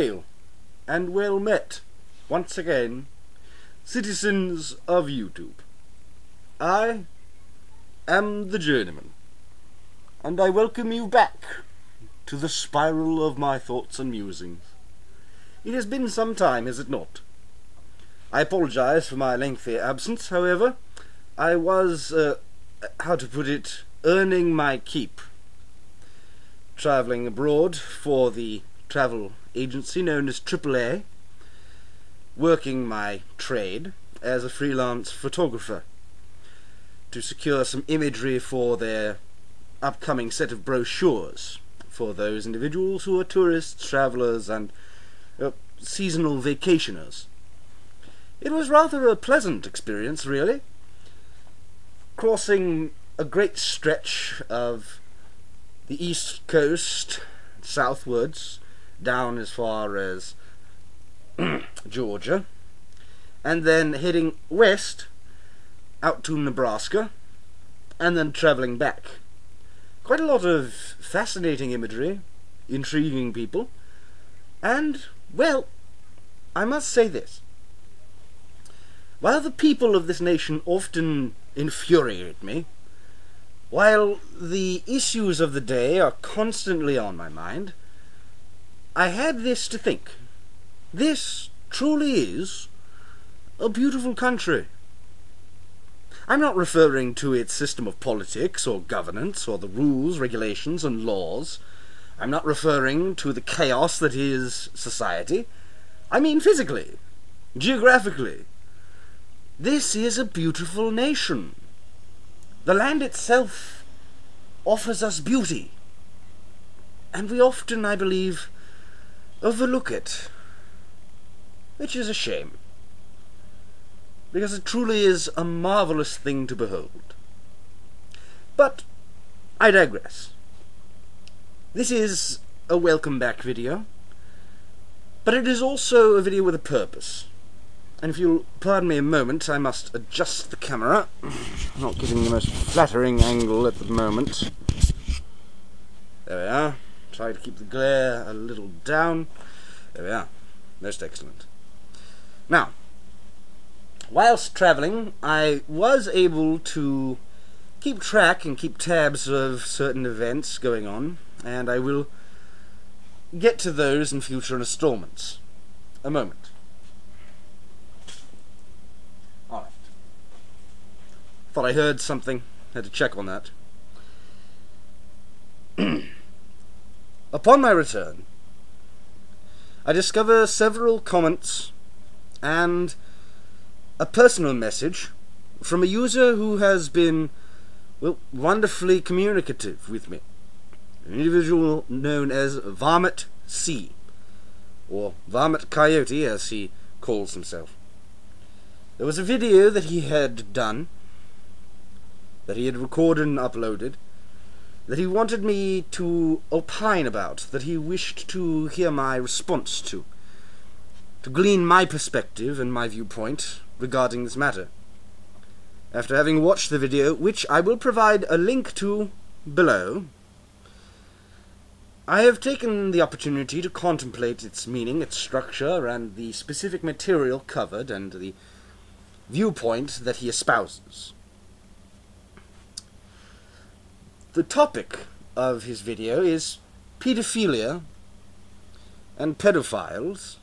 Hail, and well met, once again, citizens of YouTube. I am the Journeyman, and I welcome you back to the spiral of my thoughts and musings. It has been some time, has it not? I apologize for my lengthy absence, however. I was, how to put it, earning my keep, travelling abroad for the travel agency known as AAA, working my trade as a freelance photographer to secure some imagery for their upcoming set of brochures for those individuals who are tourists, travellers, and seasonal vacationers. It was rather a pleasant experience, really, crossing a great stretch of the east coast southwards down as far as Georgia, and then heading west out to Nebraska, and then travelling back. Quite a lot of fascinating imagery, intriguing people, and, well, I must say this. While the people of this nation often infuriate me, while the issues of the day are constantly on my mind, I had this to think. This truly is a beautiful country. I'm not referring to its system of politics or governance or the rules, regulations, and laws. I'm not referring to the chaos that is society. I mean physically, geographically. This is a beautiful nation. The land itself offers us beauty, and we often, I believe, overlook it, which is a shame, because it truly is a marvellous thing to behold. But I digress. This is a welcome back video, but it is also a video with a purpose. And if you'll pardon me a moment, I must adjust the camera. Not getting the most flattering angle at the moment. There we are. Try to keep the glare a little down. There we are. Most excellent. Now, whilst travelling, I was able to keep track and keep tabs of certain events going on, and I will get to those in future installments. A moment. Alright. Thought I heard something. Had to check on that. Upon my return, I discover several comments and a personal message from a user who has been, well, wonderfully communicative with me. An individual known as VarmitC, or Varmit Coyote as he calls himself. There was a video that he had done, that he had recorded and uploaded, that he wanted me to opine about, that he wished to hear my response to glean my perspective and my viewpoint regarding this matter. After having watched the video, which I will provide a link to below, I have taken the opportunity to contemplate its meaning, its structure, and the specific material covered, and the viewpoint that he espouses. The topic of his video is pedophilia and pedophiles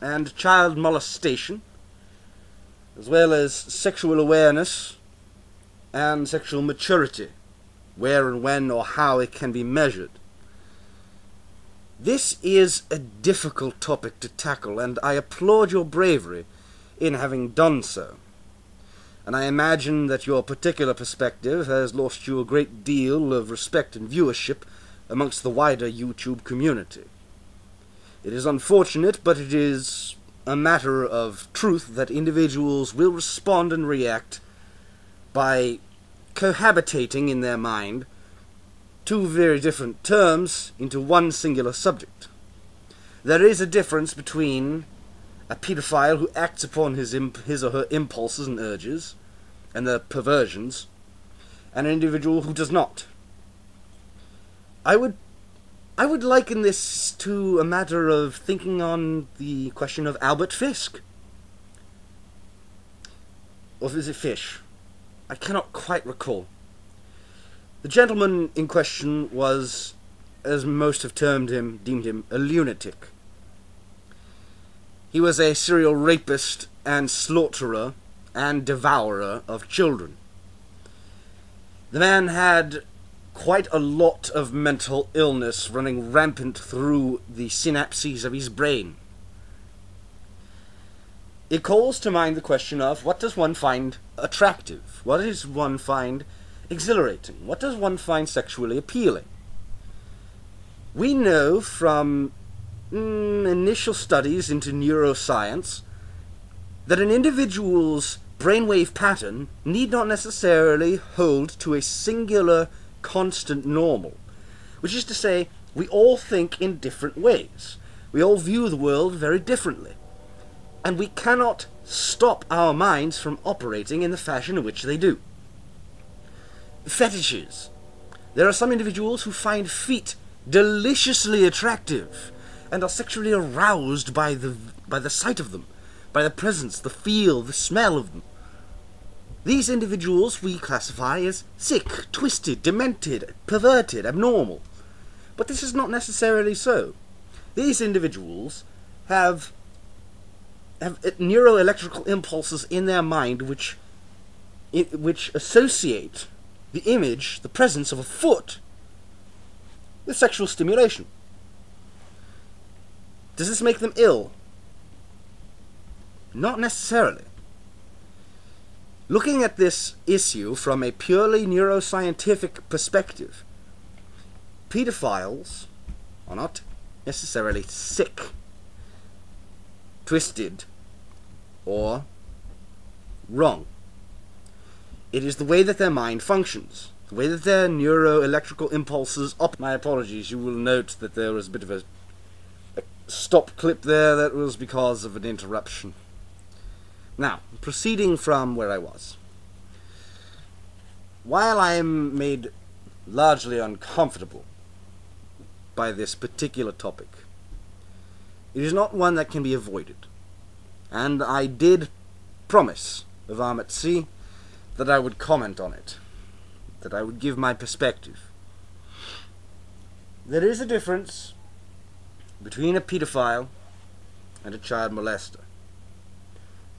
and child molestation, as well as sexual awareness and sexual maturity, where and when or how it can be measured. This is a difficult topic to tackle, and I applaud your bravery in having done so. And I imagine that your particular perspective has lost you a great deal of respect and viewership amongst the wider YouTube community. It is unfortunate, but it is a matter of truth that individuals will respond and react by cohabitating in their mind two very different terms into one singular subject. There is a difference between a pedophile who acts upon his or her impulses and urges and their perversions, and an individual who does not. I would I would liken this to a matter of thinking on the question of Albert Fisk. Or is it Fish? I cannot quite recall. The gentleman in question was, as most have deemed him, a lunatic. He was a serial rapist and slaughterer and devourer of children. The man had quite a lot of mental illness running rampant through the synapses of his brain. It calls to mind the question of, what does one find attractive? What does one find exhilarating? What does one find sexually appealing? We know from initial studies into neuroscience that an individual's brainwave pattern need not necessarily hold to a singular constant normal, which is to say, we all think in different ways. We all view the world very differently, and we cannot stop our minds from operating in the fashion in which they do. Fetishes. There are some individuals who find feet deliciously attractive and are sexually aroused by the sight of them, by the presence, the feel, the smell of them. These individuals we classify as sick, twisted, demented, perverted, abnormal. But this is not necessarily so. These individuals have neuroelectrical impulses in their mind which associate the image, the presence of a foot, with sexual stimulation. Does this make them ill? Not necessarily. Looking at this issue from a purely neuroscientific perspective, pedophiles are not necessarily sick, twisted, or wrong. It is the way that their mind functions, the way that their neuroelectrical impulses My apologies, you will note that there was a bit of a stop clip there. That was because of an interruption. Now, proceeding from where I was. While I am made largely uncomfortable by this particular topic, it is not one that can be avoided. And I did promise VarmitC that I would comment on it, that I would give my perspective. There is a difference between a pedophile and a child molester.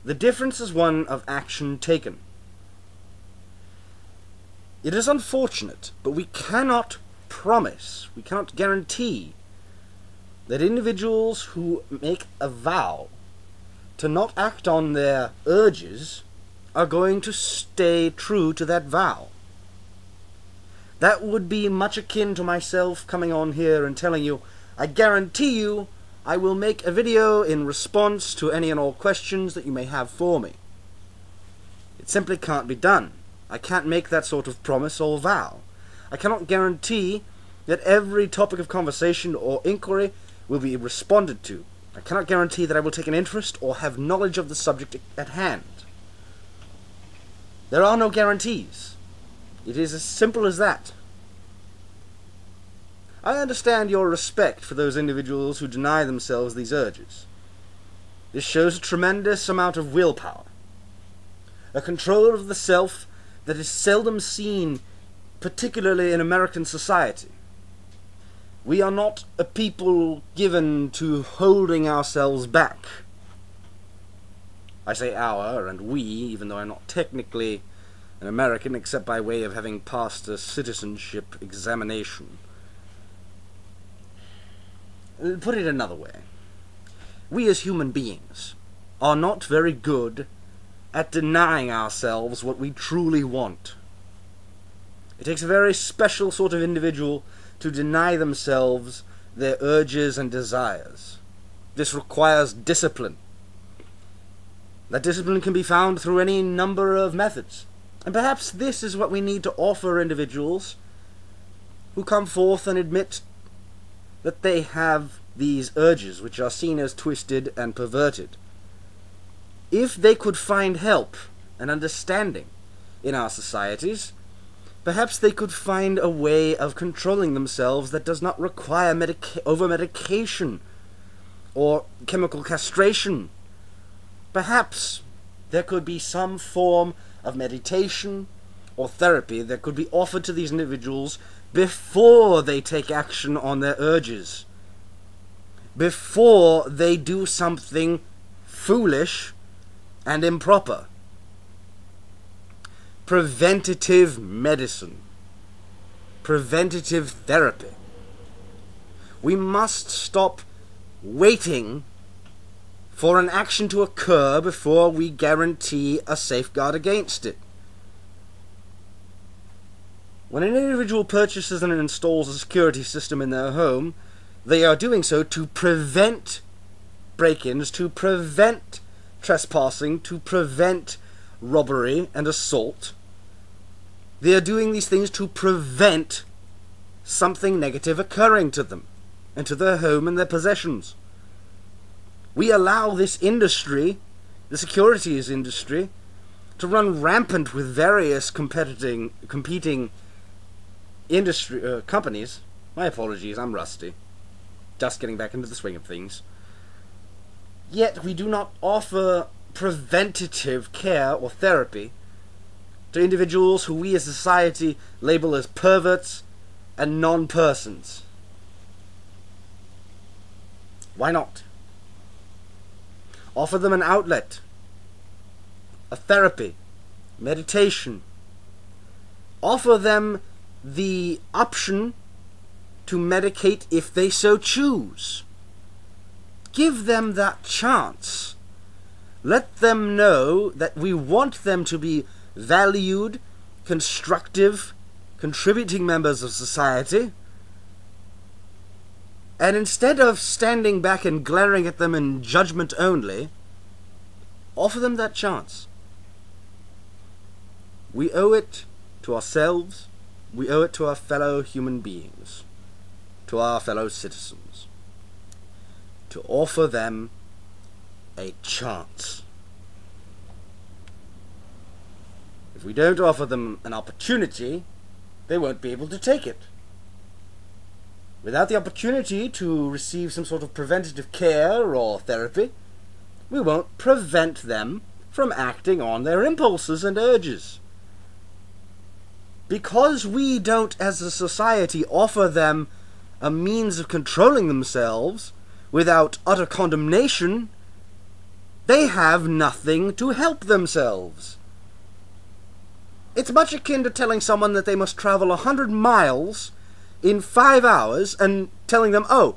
The difference is one of action taken. It is unfortunate, but we cannot promise, we cannot guarantee that individuals who make a vow to not act on their urges are going to stay true to that vow. That would be much akin to myself coming on here and telling you, I guarantee you I will make a video in response to any and all questions that you may have for me. It simply can't be done. I can't make that sort of promise or vow. I cannot guarantee that every topic of conversation or inquiry will be responded to. I cannot guarantee that I will take an interest or have knowledge of the subject at hand. There are no guarantees. It is as simple as that. I understand your respect for those individuals who deny themselves these urges. This shows a tremendous amount of willpower, a control of the self that is seldom seen, particularly in American society. We are not a people given to holding ourselves back. I say our and we, even though I'm not technically an American except by way of having passed a citizenship examination. Put it another way. We as human beings are not very good at denying ourselves what we truly want. It takes a very special sort of individual to deny themselves their urges and desires. This requires discipline. That discipline can be found through any number of methods. And perhaps this is what we need to offer individuals who come forth and admit that they have these urges which are seen as twisted and perverted. If they could find help and understanding in our societies, Perhaps they could find a way of controlling themselves that does not require over-medication or chemical castration. Perhaps there could be some form of meditation or therapy that could be offered to these individuals before they take action on their urges, before they do something foolish and improper. Preventative medicine, preventative therapy. We must stop waiting for an action to occur before we guarantee a safeguard against it. When an individual purchases and installs a security system in their home, they are doing so to prevent break-ins, to prevent trespassing, to prevent robbery and assault. They are doing these things to prevent something negative occurring to them and to their home and their possessions. We allow this industry, the securities industry, to run rampant with various competing industry companies. My apologies, I'm rusty. Just getting back into the swing of things. Yet we do not offer preventative care or therapy to individuals who we as a society label as perverts and non-persons. Why not? Offer them an outlet, a therapy, meditation. Offer them the option to medicate if they so choose. Give them that chance. Let them know that we want them to be valued, constructive, contributing members of society. And instead of standing back and glaring at them in judgment only, offer them that chance. We owe it to ourselves, we owe it to our fellow human beings, to our fellow citizens, to offer them a chance. If we don't offer them an opportunity, they won't be able to take it. Without the opportunity to receive some sort of preventative care or therapy, we won't prevent them from acting on their impulses and urges. Because we don't, as a society, offer them a means of controlling themselves without utter condemnation, they have nothing to help themselves. It's much akin to telling someone that they must travel 100 miles in 5 hours and telling them, oh,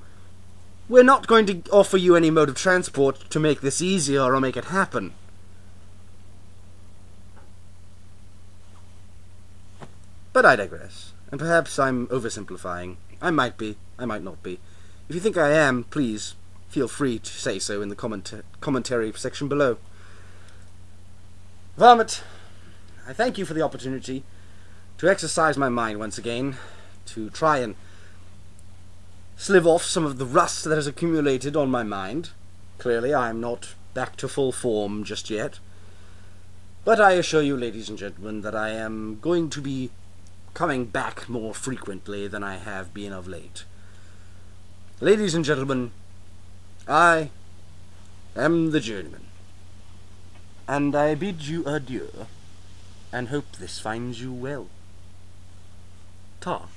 we're not going to offer you any mode of transport to make this easier or make it happen. But I digress, and perhaps I'm oversimplifying. I might be, I might not be. If you think I am, please feel free to say so in the commentary section below. Varmit, I thank you for the opportunity to exercise my mind once again, to try and slive off some of the rust that has accumulated on my mind. Clearly, I'm not back to full form just yet. But I assure you, ladies and gentlemen, that I am going to be coming back more frequently than I have been of late. Ladies and gentlemen, I am the Journeyman, and I bid you adieu, and hope this finds you well. Ta.